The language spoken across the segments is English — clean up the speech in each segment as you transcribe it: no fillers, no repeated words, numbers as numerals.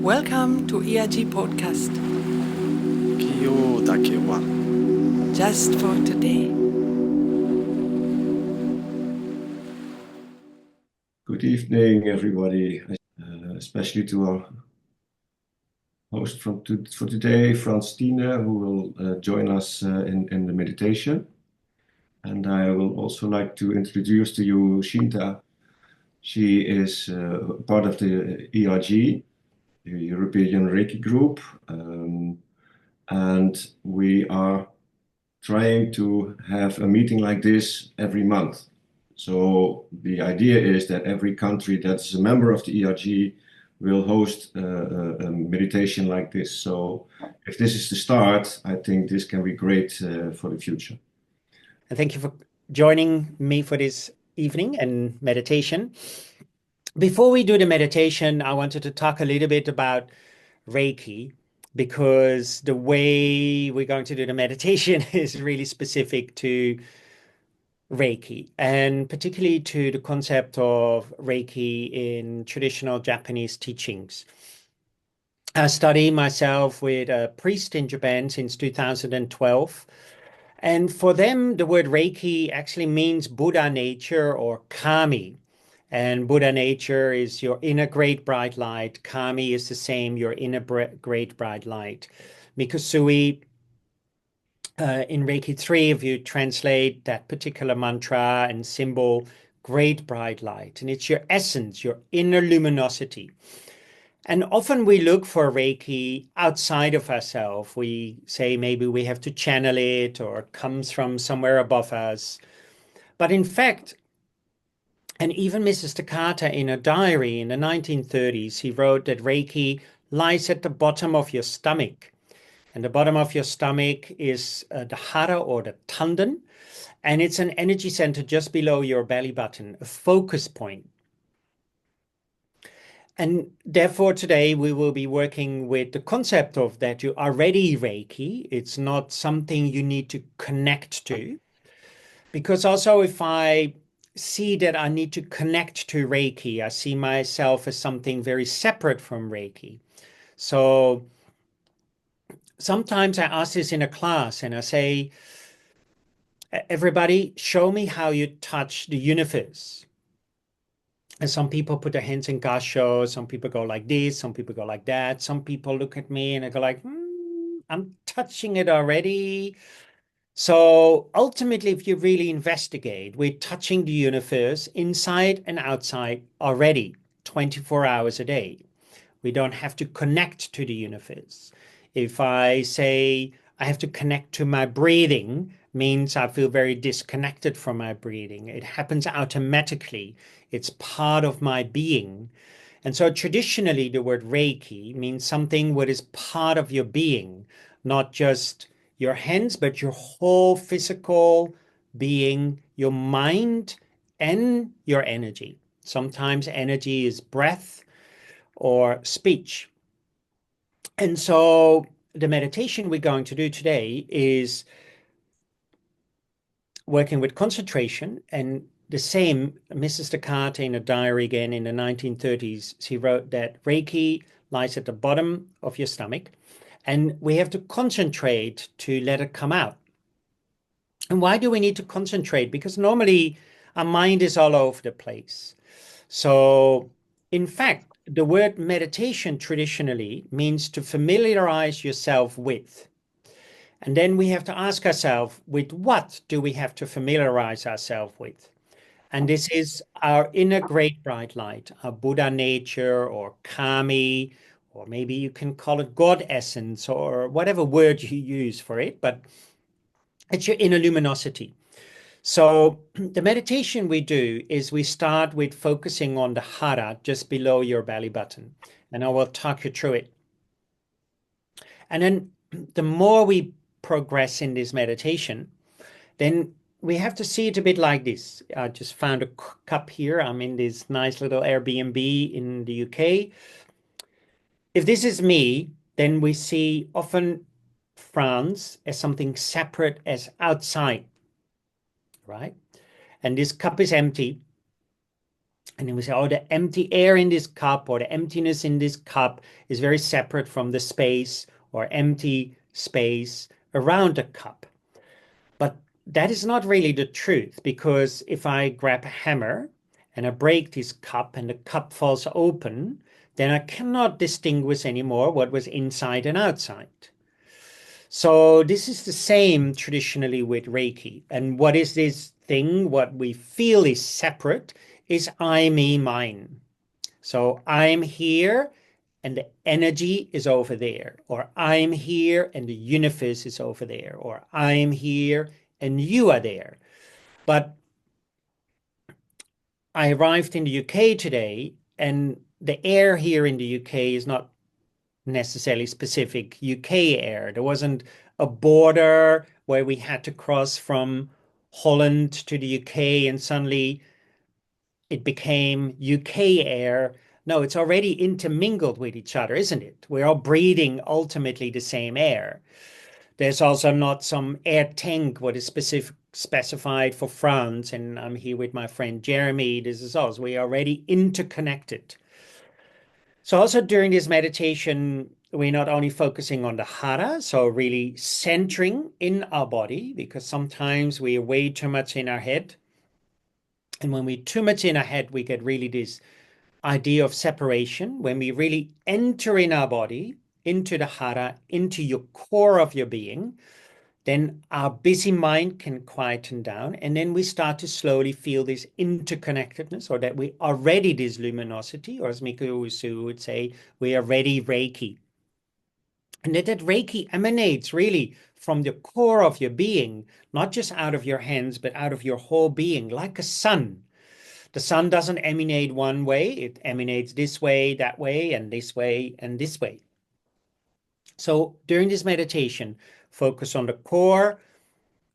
Welcome to ERG Podcast. Just for today. Good evening, everybody, especially to our host for today, Frans Stiene, who will join us in the meditation. And I will also like to introduce to you Shinta. She is part of the ERG, the European Reiki group, and we are trying to have a meeting like this every month. So the idea is that every country that's a member of the ERG will host a meditation like this. So if this is the start, I think this can be great for the future. And thank you for joining me for this evening and meditation. Before we do the meditation, I wanted to talk a little bit about Reiki, because the way we're going to do the meditation is really specific to Reiki, and particularly to the concept of Reiki in traditional Japanese teachings. I study myself with a priest in Japan since 2012. And for them, the word Reiki actually means Buddha nature or Kami. And Buddha nature is your inner great bright light. Kami is the same, your inner great bright light. Mikusui, in Reiki 3, if you translate that particular mantra and symbol, great bright light. And it's your essence, your inner luminosity. And often we look for Reiki outside of ourselves. We say maybe we have to channel it or it comes from somewhere above us. But in fact, and even Mrs. Takeda in a diary in the 1930s, he wrote that Reiki lies at the bottom of your stomach. And the bottom of your stomach is the hara or the tanden. And it's an energy center just below your belly button, a focus point. And therefore, today we will be working with the concept of that you are already Reiki. It's not something you need to connect to. Because also if I see that I need to connect to Reiki, I see myself as something very separate from Reiki. So sometimes I ask this in a class and I say, everybody, show me how you touch the universe. And some people put their hands in gasho, some people go like this, some people go like that. Some people look at me and I go like, I'm touching it already. So ultimately, if you really investigate, we're touching the universe inside and outside already, 24 hours a day. We don't have to connect to the universe. If I say I have to connect to my breathing, means I feel very disconnected from my breathing. It happens automatically. It's part of my being. And so traditionally, the word Reiki means something what is part of your being, not just your hands, but your whole physical being, your mind and your energy. Sometimes energy is breath or speech. And so the meditation we're going to do today is working with concentration. And the same, Mrs. Takeda in a diary again in the 1930s, she wrote that Reiki lies at the bottom of your stomach and we have to concentrate to let it come out. And why do we need to concentrate? Because normally our mind is all over the place. So in fact, the word meditation traditionally means to familiarize yourself with. And then we have to ask ourselves, with what do we have to familiarize ourselves with? And this is our inner great bright light, our Buddha nature or Kami, or maybe you can call it God essence or whatever word you use for it, but it's your inner luminosity. So the meditation we do is we start with focusing on the hara just below your belly button. And I will talk you through it. And then the more we progress in this meditation, then we have to see it a bit like this. I just found a cup here. I'm in this nice little Airbnb in the UK. If this is me, then we see often France as something separate as outside, right? And this cup is empty. And then we say, oh, the empty air in this cup or the emptiness in this cup is very separate from the space or empty space around the cup. But that is not really the truth, because if I grab a hammer and I break this cup and the cup falls open, then I cannot distinguish anymore what was inside and outside. So this is the same traditionally with Reiki. And what is this thing? What we feel is separate is I, me, mine. So I'm here and the energy is over there, or I'm here and the universe is over there, or I'm here and you are there. But I arrived in the UK today, and the air here in the UK is not necessarily specific UK air. There wasn't a border where we had to cross from Holland to the UK and suddenly it became UK air. No, it's already intermingled with each other, isn't it? We're all breathing ultimately the same air. There's also not some air tank, what is specified for France. And I'm here with my friend Jeremy. This is us. We are already interconnected. So also during this meditation, we're not only focusing on the hara, so really centering in our body, because sometimes we are way too much in our head. And when we're too much in our head, we get really this idea of separation. When we really enter in our body, into the hara, into your core of your being, then our busy mind can quieten down. And then we start to slowly feel this interconnectedness, or that we are ready this luminosity, or as Miku Usu would say, we are ready Reiki. And that Reiki emanates really from the core of your being, not just out of your hands, but out of your whole being, like a sun. The sun doesn't emanate one way, it emanates this way, that way, and this way, and this way. So during this meditation, focus on the core.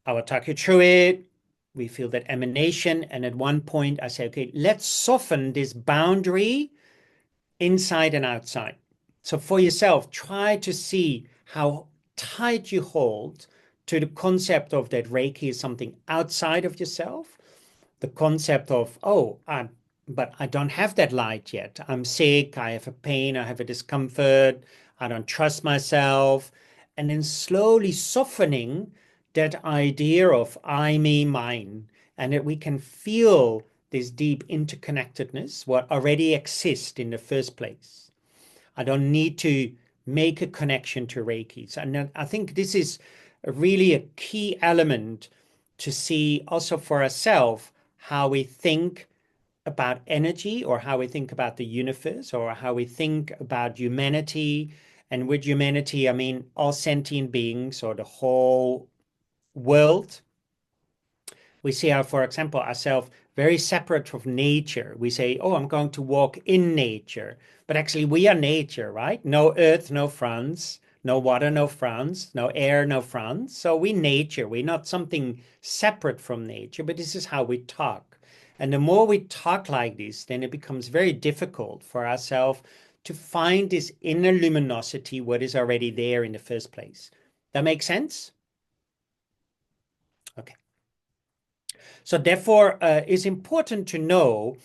I will talk you through it. We feel that emanation. And at one point I say, okay, let's soften this boundary inside and outside. So for yourself, try to see how tight you hold to the concept of that Reiki is something outside of yourself. The concept of, oh, but I don't have that light yet. I'm sick, I have a pain, I have a discomfort, I don't trust myself. And then slowly softening that idea of I, me, mine, and that we can feel this deep interconnectedness, what already exists in the first place. I don't need to make a connection to Reiki. And I think this is really a key element to see also for ourselves how we think about energy, or how we think about the universe, or how we think about humanity. And with humanity, I mean all sentient beings, or the whole world. We see our, for example, ourselves very separate from nature. We say, oh, I'm going to walk in nature. But actually we are nature, right? No earth, no France, no water, no France, no air, no France. So we nature, we're not something separate from nature, but this is how we talk. And the more we talk like this, then it becomes very difficult for ourselves to find this inner luminosity, what is already there in the first place. That makes sense? Okay. So therefore, it's important to know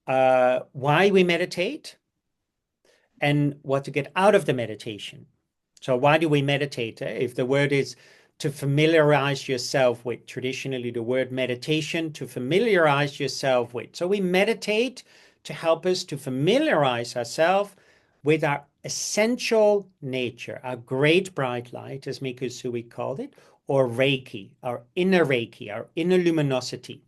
why we meditate and what to get out of the meditation. So why do we meditate? If the word is to familiarize yourself with, traditionally the word meditation, to familiarize yourself with. So we meditate to help us to familiarize ourselves with our essential nature, our great bright light, as Miku Sui called it, or Reiki, our inner luminosity.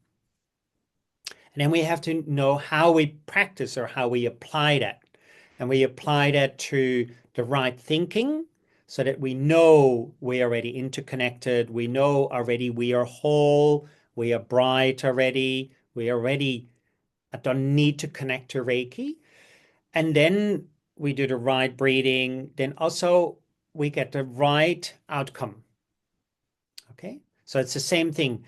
And then we have to know how we practice, or how we apply that. And we apply that to the right thinking, so that we know we're already interconnected. We know already we are whole. We are bright already. I don't need to connect to Reiki. And then we do the right breathing. Then also we get the right outcome. Okay, so it's the same thing.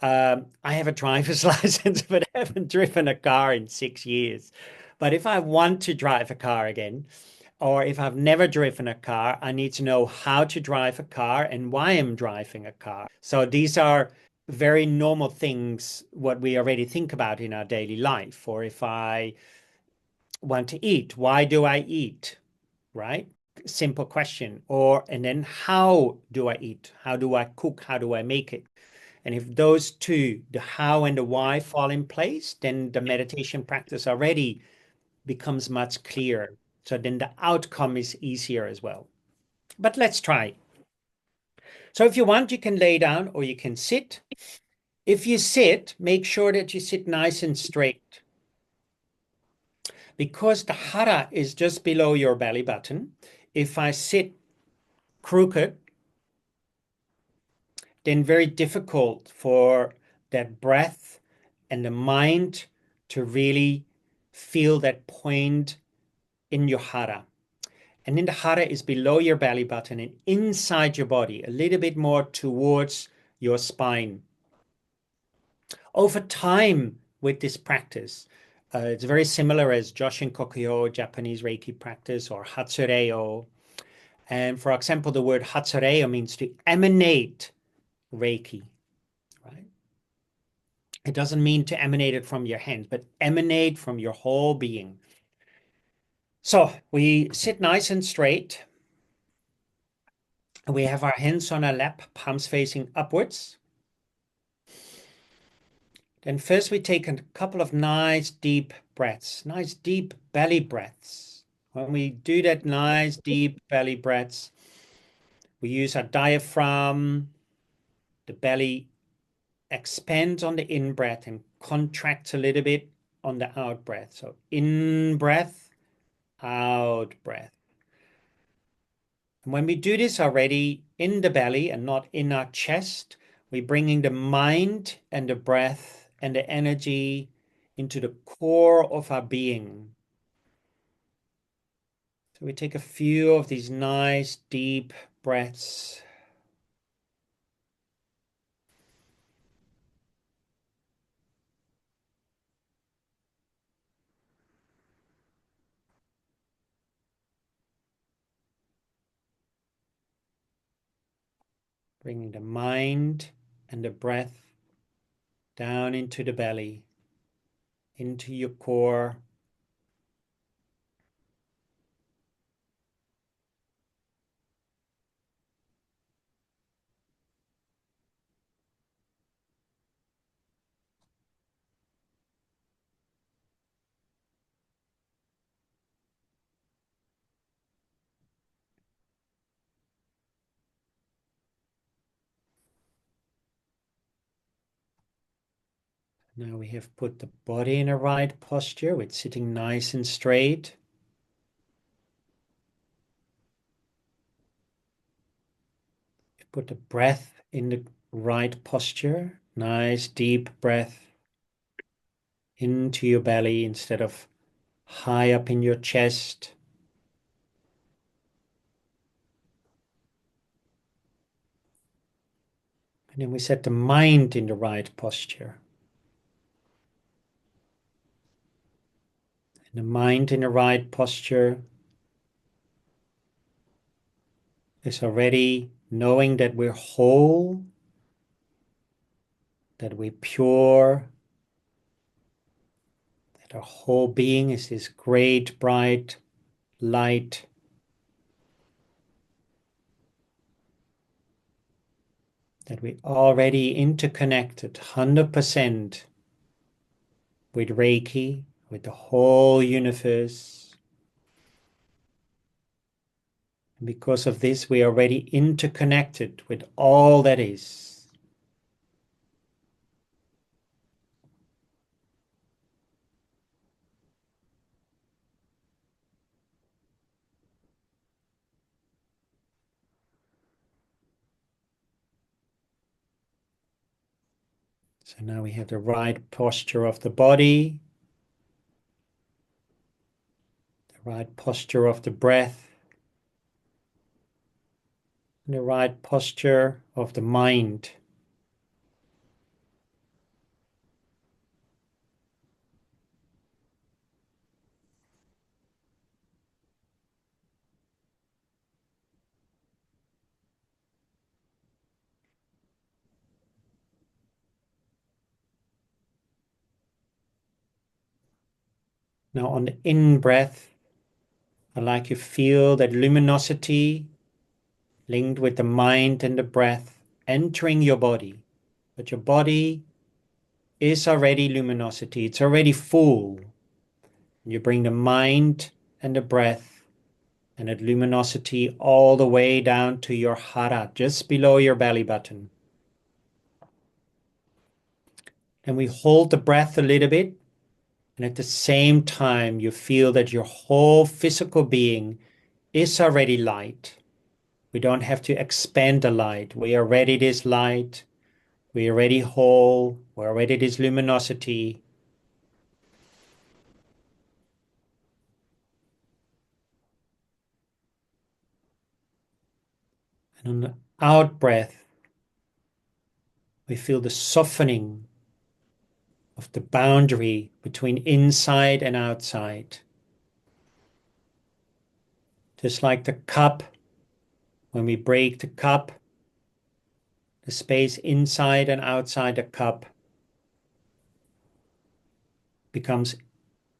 I have a driver's license, but I haven't driven a car in 6 years. But if I want to drive a car again, or if I've never driven a car, I need to know how to drive a car and why I'm driving a car. So these are very normal things, what we already think about in our daily life. Or if I want to eat, why do I eat? Right? Simple question. And then how do I eat? How do I cook? How do I make it? And if those two, the how and the why, fall in place, then the meditation practice already becomes much clearer. So then the outcome is easier as well. But let's try. So if you want, you can lay down or you can sit. If you sit, make sure that you sit nice and straight. Because the hara is just below your belly button, if I sit crooked, then very difficult for that breath and the mind to really feel that point in your hara. And then the hara is below your belly button and inside your body, a little bit more towards your spine. Over time with this practice, it's very similar as Joshin Kokuyo, Japanese Reiki practice, or Hatsureo. And for example, the word Hatsureo means to emanate Reiki, right? It doesn't mean to emanate it from your hands, but emanate from your whole being. So we sit nice and straight. We have our hands on our lap, palms facing upwards. Then first we take a couple of nice deep breaths, nice deep belly breaths. When we do that nice deep belly breaths, we use our diaphragm. The belly expands on the in breath and contracts a little bit on the out breath. So in breath, out breath. And when we do this already in the belly and not in our chest, we're bringing the mind and the breath and the energy into the core of our being. So we take a few of these nice deep breaths. Bringing the mind and the breath down into the belly, into your core. Now we have put the body in a right posture with sitting nice and straight. Put the breath in the right posture. Nice deep breath into your belly instead of high up in your chest. And then we set the mind in the right posture. And the mind in the right posture is already knowing that we're whole, that we're pure, that our whole being is this great, bright light. That we're already interconnected 100% with Reiki, with the whole universe. And because of this, we are already interconnected with all that is. So now we have the right posture of the body, the right posture of the breath, and the right posture of the mind. Now on the in-breath, I'd like you to feel that luminosity linked with the mind and the breath entering your body. But your body is already luminosity. It's already full. You bring the mind and the breath and that luminosity all the way down to your hara, just below your belly button. And we hold the breath a little bit. And at the same time, you feel that your whole physical being is already light. We don't have to expand the light. We are already this light. We are already whole. We're already this luminosity. And on the out breath, we feel the softening of the boundary between inside and outside. Just like the cup, when we break the cup, the space inside and outside the cup becomes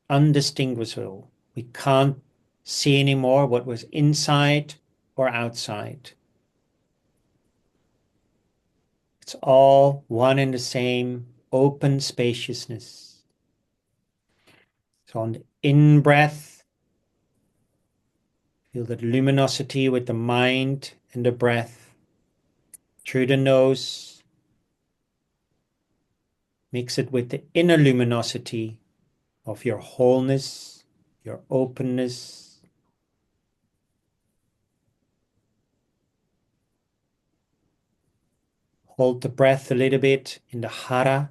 undistinguishable. We can't see anymore what was inside or outside. It's all one and the same open spaciousness. So on the in-breath, feel that luminosity with the mind and the breath through the nose. Mix it with the inner luminosity of your wholeness, your openness. Hold the breath a little bit in the hara.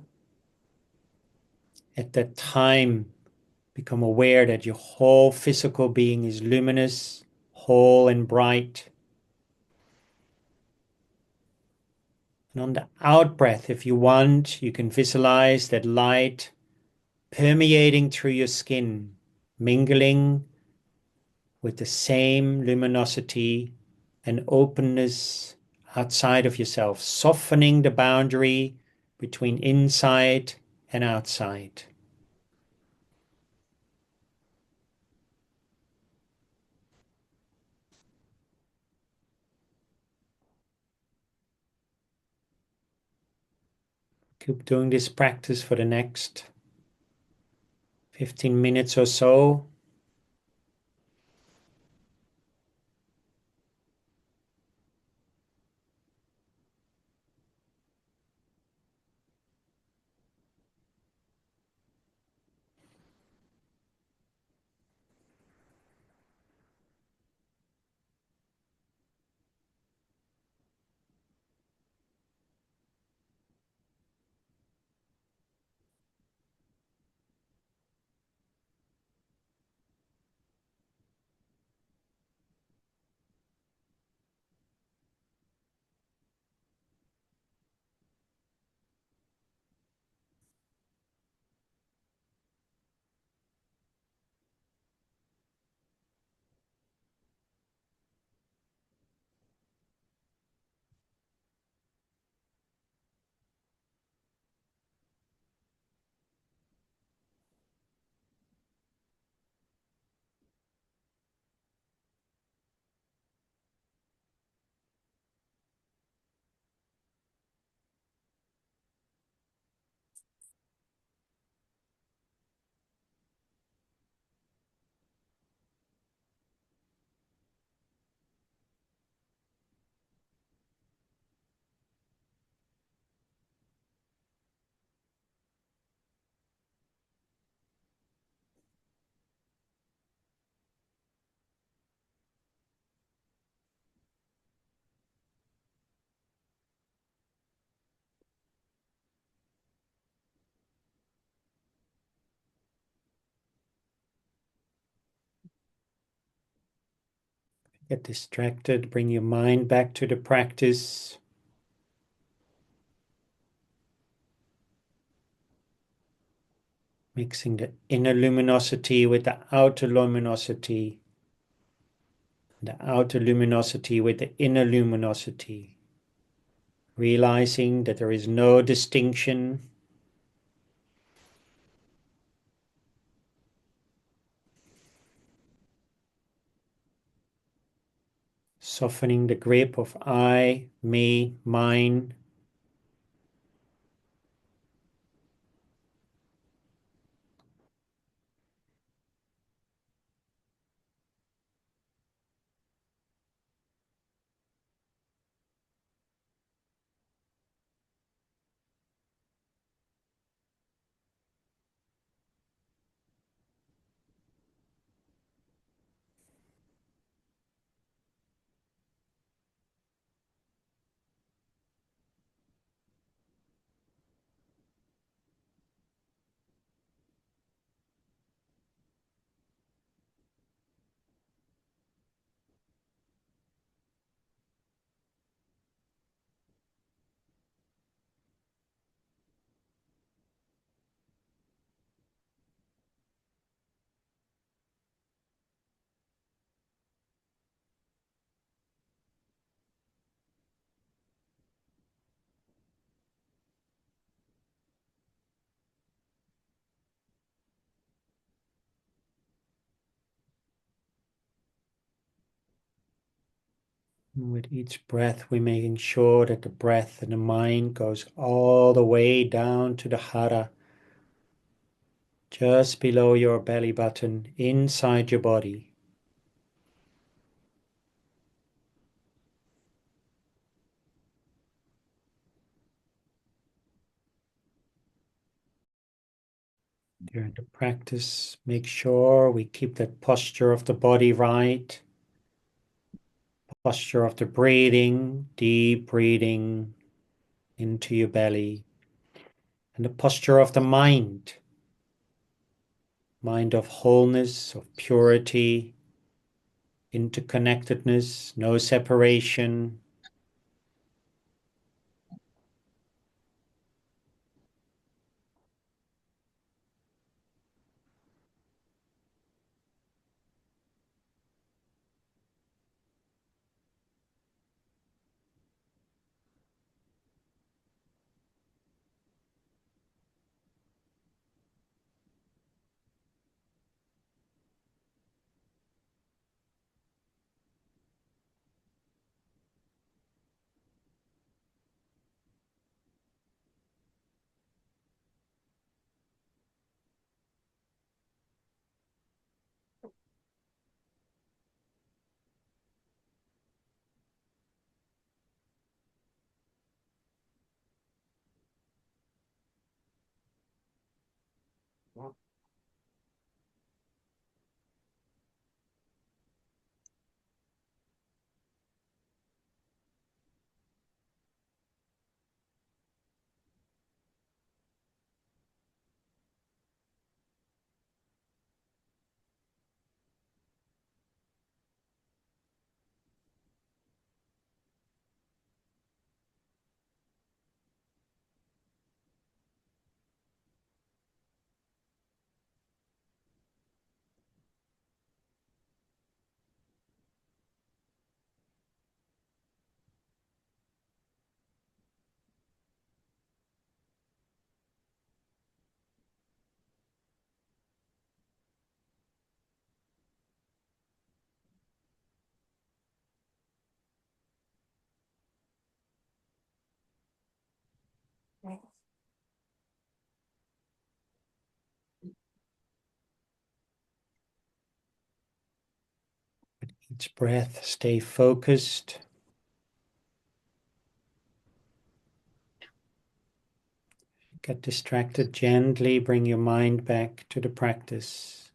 At that time, become aware that your whole physical being is luminous, whole and bright. And on the out breath, if you want, you can visualize that light permeating through your skin, mingling with the same luminosity and openness outside of yourself, softening the boundary between inside and outside. Keep doing this practice for the next 15 minutes or so. Get distracted, bring your mind back to the practice. Mixing the inner luminosity with the outer luminosity, the outer luminosity with the inner luminosity. Realizing that there is no distinction. softening the grip of I, me, mine. And with each breath, we're making sure that the breath and the mind goes all the way down to the hara, just below your belly button, inside your body. During the practice, make sure we keep that posture of the body right. Posture of the breathing, deep breathing into your belly. And the posture of the mind. Mind of wholeness, of purity, interconnectedness, no separation. Each breath, stay focused. Get distracted, gently bring your mind back to the practice.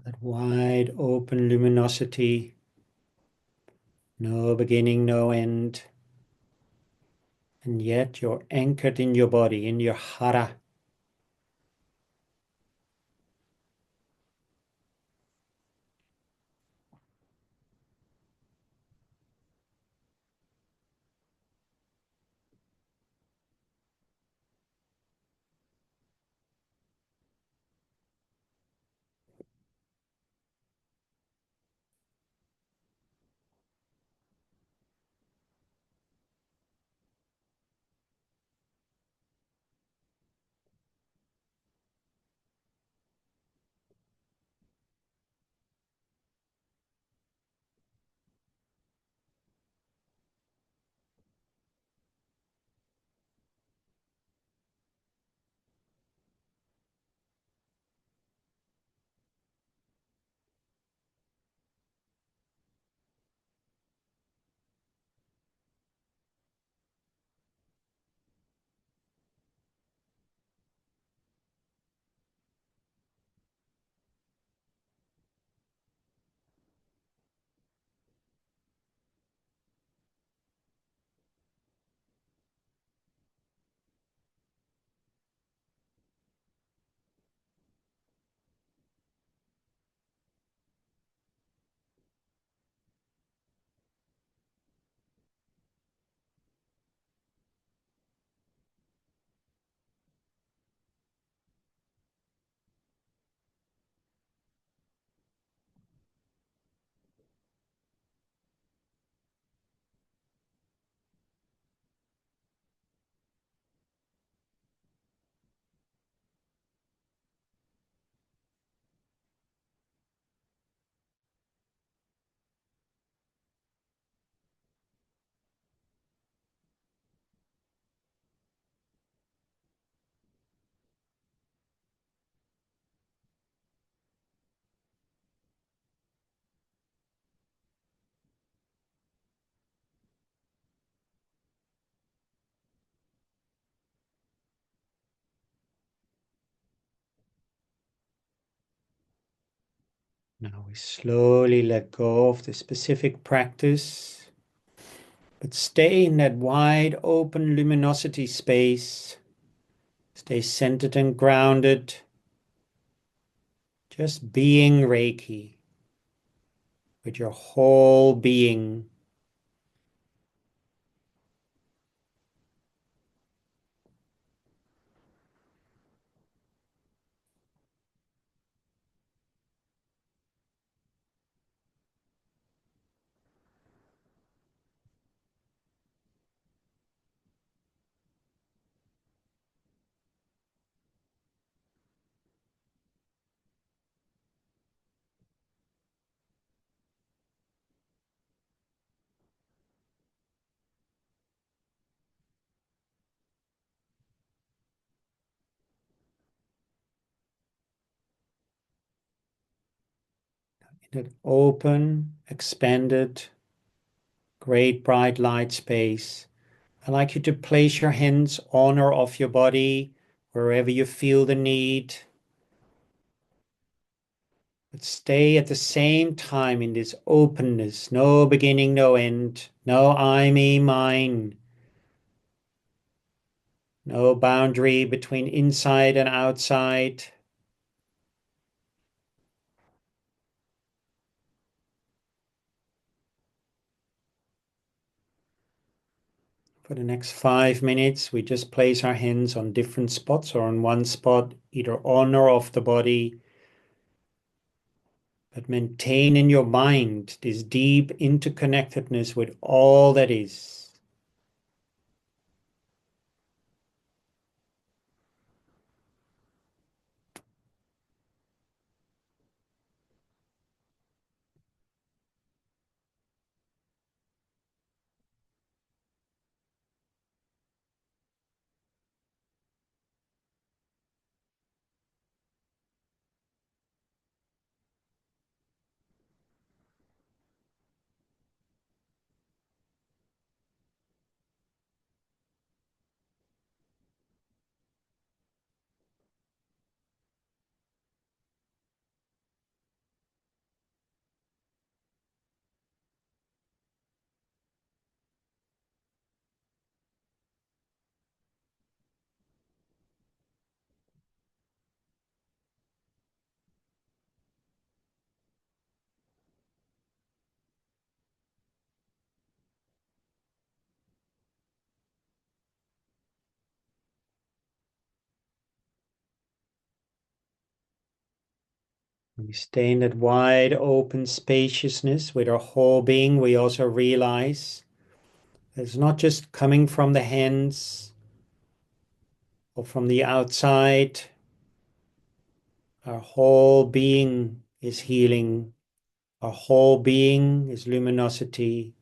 That wide open luminosity, no beginning, no end. And yet you're anchored in your body, in your hara. Now we slowly let go of the specific practice, but stay in that wide open luminosity space. Stay centered and grounded, just being Reiki with your whole being. In that open, expanded, great bright light space, I'd like you to place your hands on or off your body, wherever you feel the need. But stay at the same time in this openness, no beginning, no end, no I, me, mine, no boundary between inside and outside. For the next 5 minutes, we just place our hands on different spots or on one spot, either on or off the body. But maintain in your mind this deep interconnectedness with all that is. We stay in that wide open spaciousness with our whole being. We also realize it's not just coming from the hands or from the outside. Our whole being is healing. Our whole being is luminosity.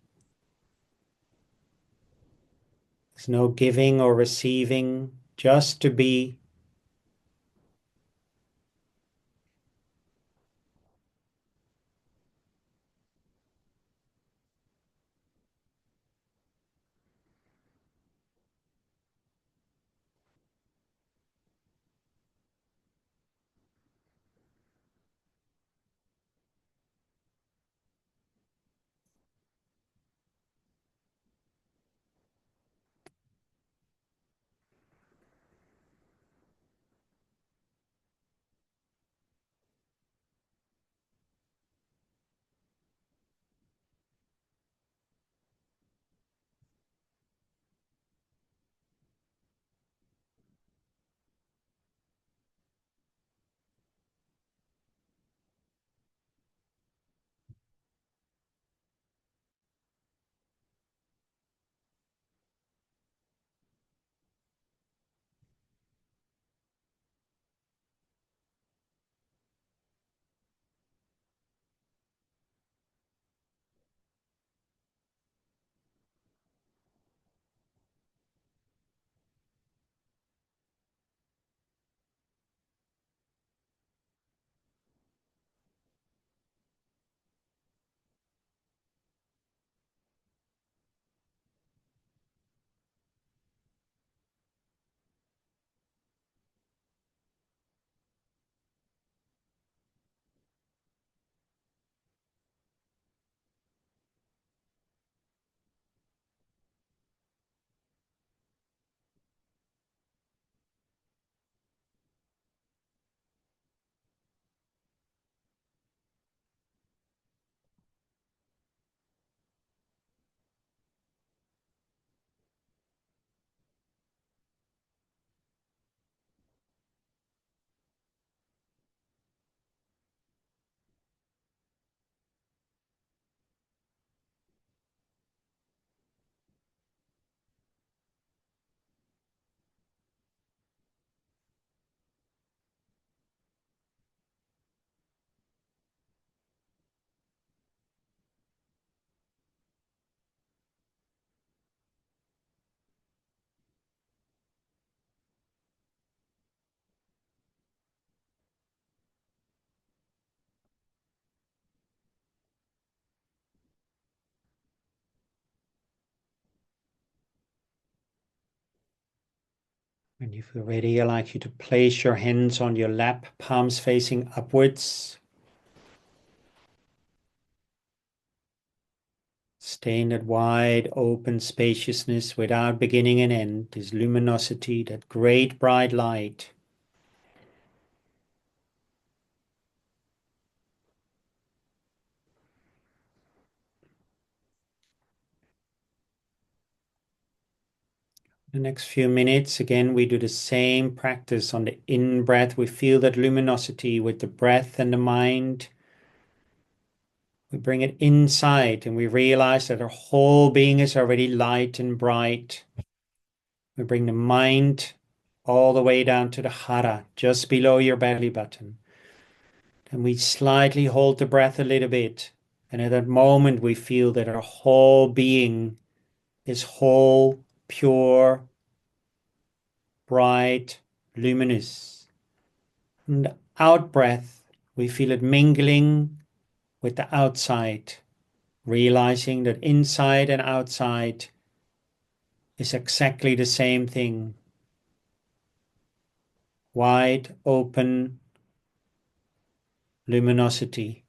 There's no giving or receiving, just to be. When you feel ready, I'd like you to place your hands on your lap, palms facing upwards. Stay in that wide open spaciousness without beginning and end, this luminosity, that great bright light. The next few minutes, again, we do the same practice on the in-breath. We feel that luminosity with the breath and the mind. We bring it inside and we realize that our whole being is already light and bright. We bring the mind all the way down to the hara, just below your belly button. And we slightly hold the breath a little bit. And at that moment, we feel that our whole being is whole, pure, bright, luminous. And the out breath, we feel it mingling with the outside, realizing that inside and outside is exactly the same thing. Wide open luminosity.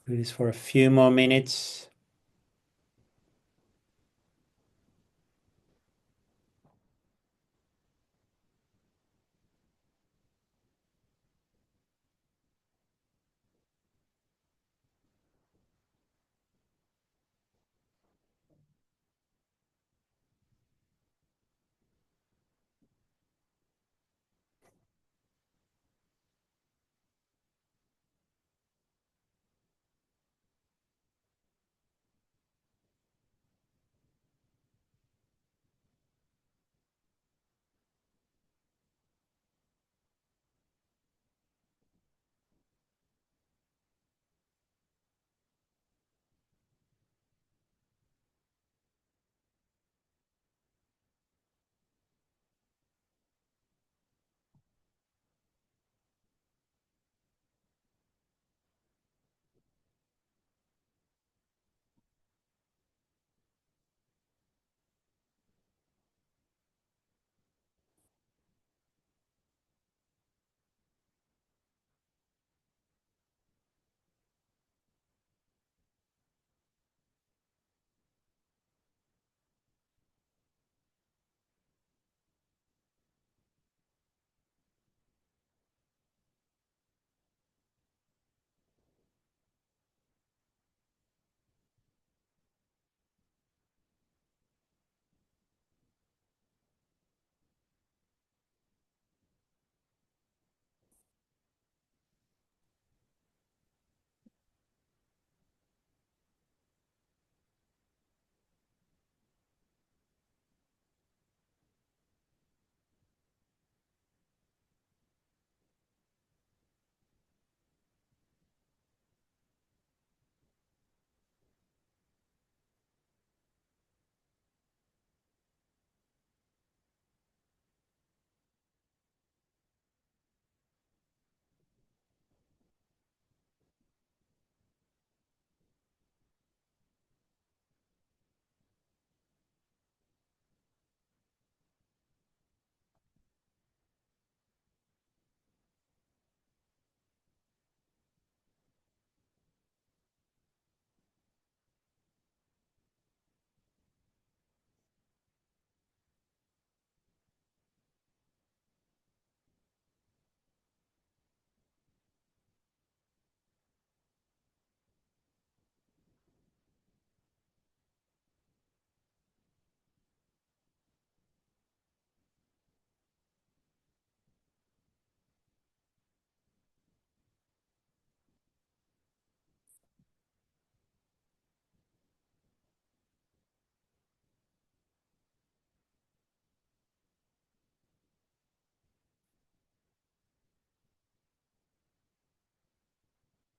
Do this for a few more minutes.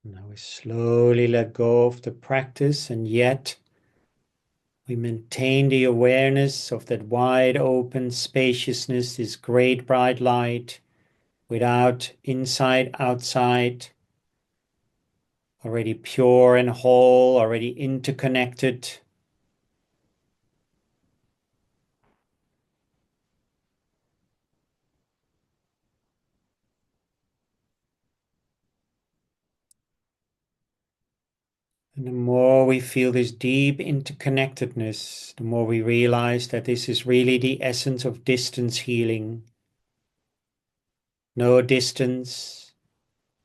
Now we slowly let go of the practice, and yet we maintain the awareness of that wide open spaciousness, this great bright light, without inside, outside, already pure and whole, already interconnected. And the more we feel this deep interconnectedness, the more we realize that this is really the essence of distance healing. No distance,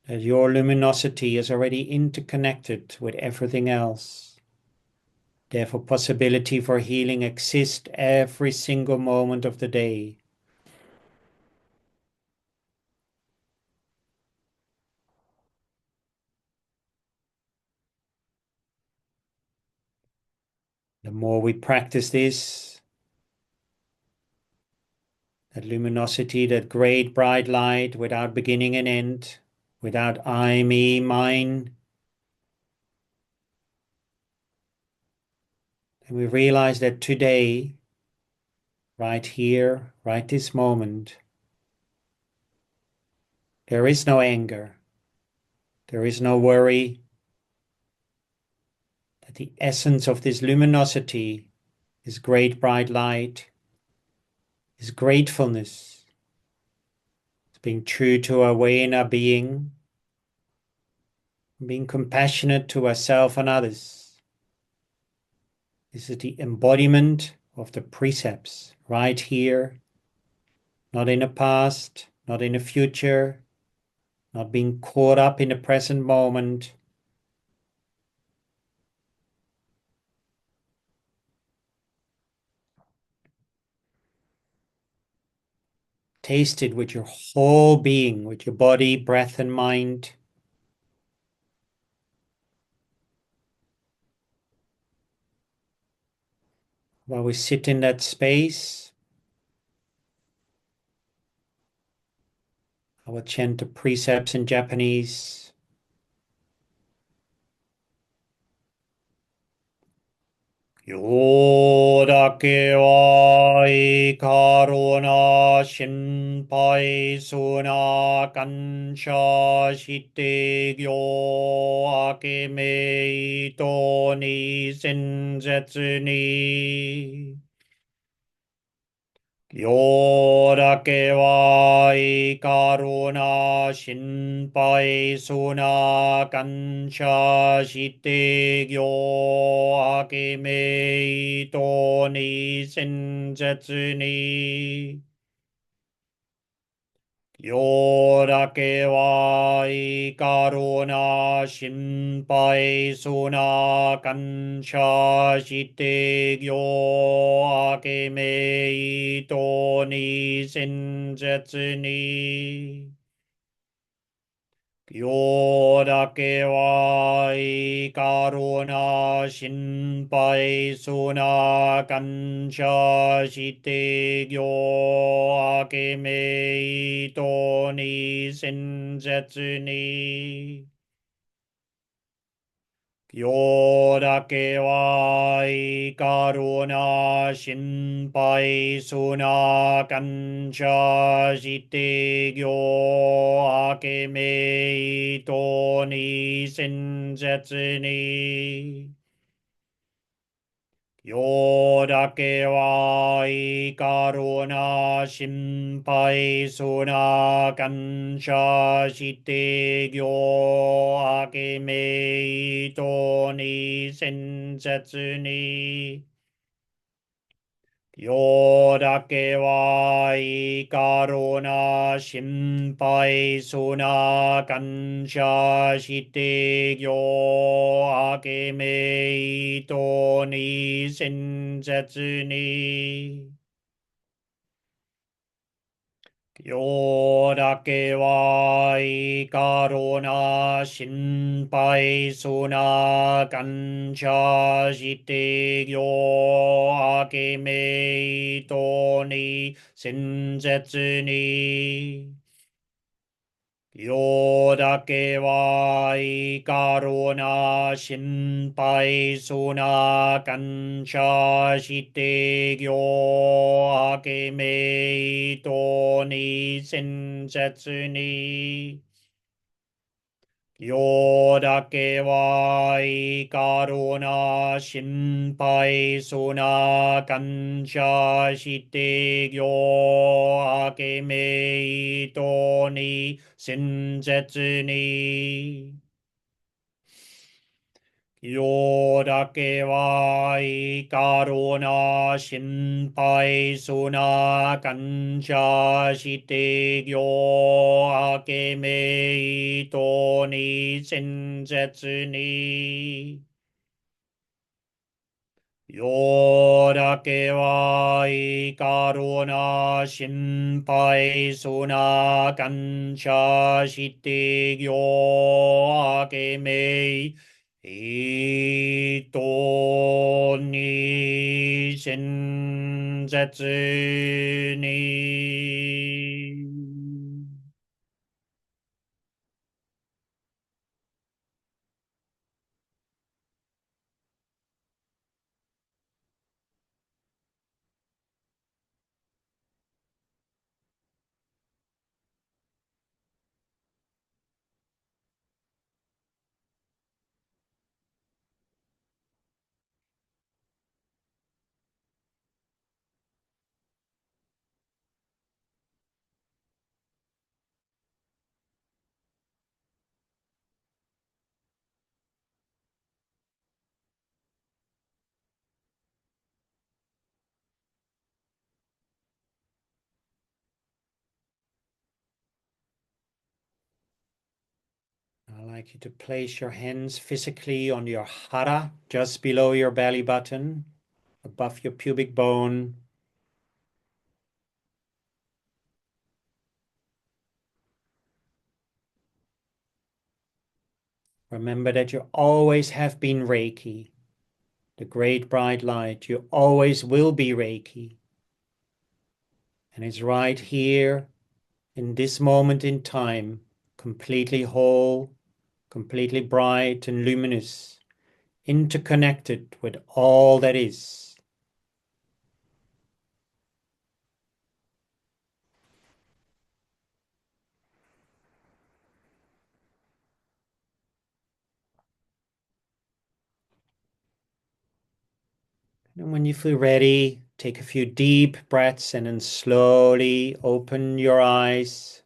that your luminosity is already interconnected with everything else. Therefore, possibility for healing exists every single moment of the day. The more we practice this, that luminosity, that great bright light without beginning and end, without I, me, mine, and we realize that today, right here, right this moment, there is no anger, there is no worry, that the essence of this luminosity, this great bright light, is gratefulness. It's being true to our way in our being, being compassionate to ourselves and others. This is the embodiment of the precepts right here, not in the past, not in the future, not being caught up in the present moment. Taste it with your whole being, with your body, breath, and mind. While we sit in that space, I will chant the precepts in Japanese. Yo dake wa ikaru na shinpai su na kansha shite gyo ake me ito ni senzetsu ni. Yo dake wa ikaru na shinpai su na kansha shite gyo ake me ito ni senzetsu ni. Yo dake wa ikaru na shinpai su na kansha shite gyo ake me ito ni senzetsu ni. Yo dake wa ikaru na shinpai su na kansha shite gyo ake me ito ni senzetsu ni. Yo dake wa ikaru na shinpai su na kansha shite gyo ake me ito ni senzetsu ni. Yo dake wa ikaru na shinpai su na kansha shite gyo ake me ito ni senzetsu ni. Yo dake wa ikaru na shinpai su na kansha shite gyo ake me ito ni senzetsu ni. Yo dake wa ikaru na shinpai su na kansha shite gyo ake me ito ni senzetsu ni. よだけはいかろな心配そうな感謝して行あけめいとに親切によだけはいかろな心配そうな感謝して行あけめいとに親切によだけはいかろな心配そうな感謝して行あけめいとに親切によだけはいかろな心配そうな感謝して行あけめいとに親切に。I'd like you to place your hands physically on your hara, just below your belly button, above your pubic bone. Remember that you always have been Reiki, the great bright light. You always will be Reiki. And it's right here in this moment in time, completely whole, completely bright and luminous, interconnected with all that is. And when you feel ready, take a few deep breaths and then slowly open your eyes.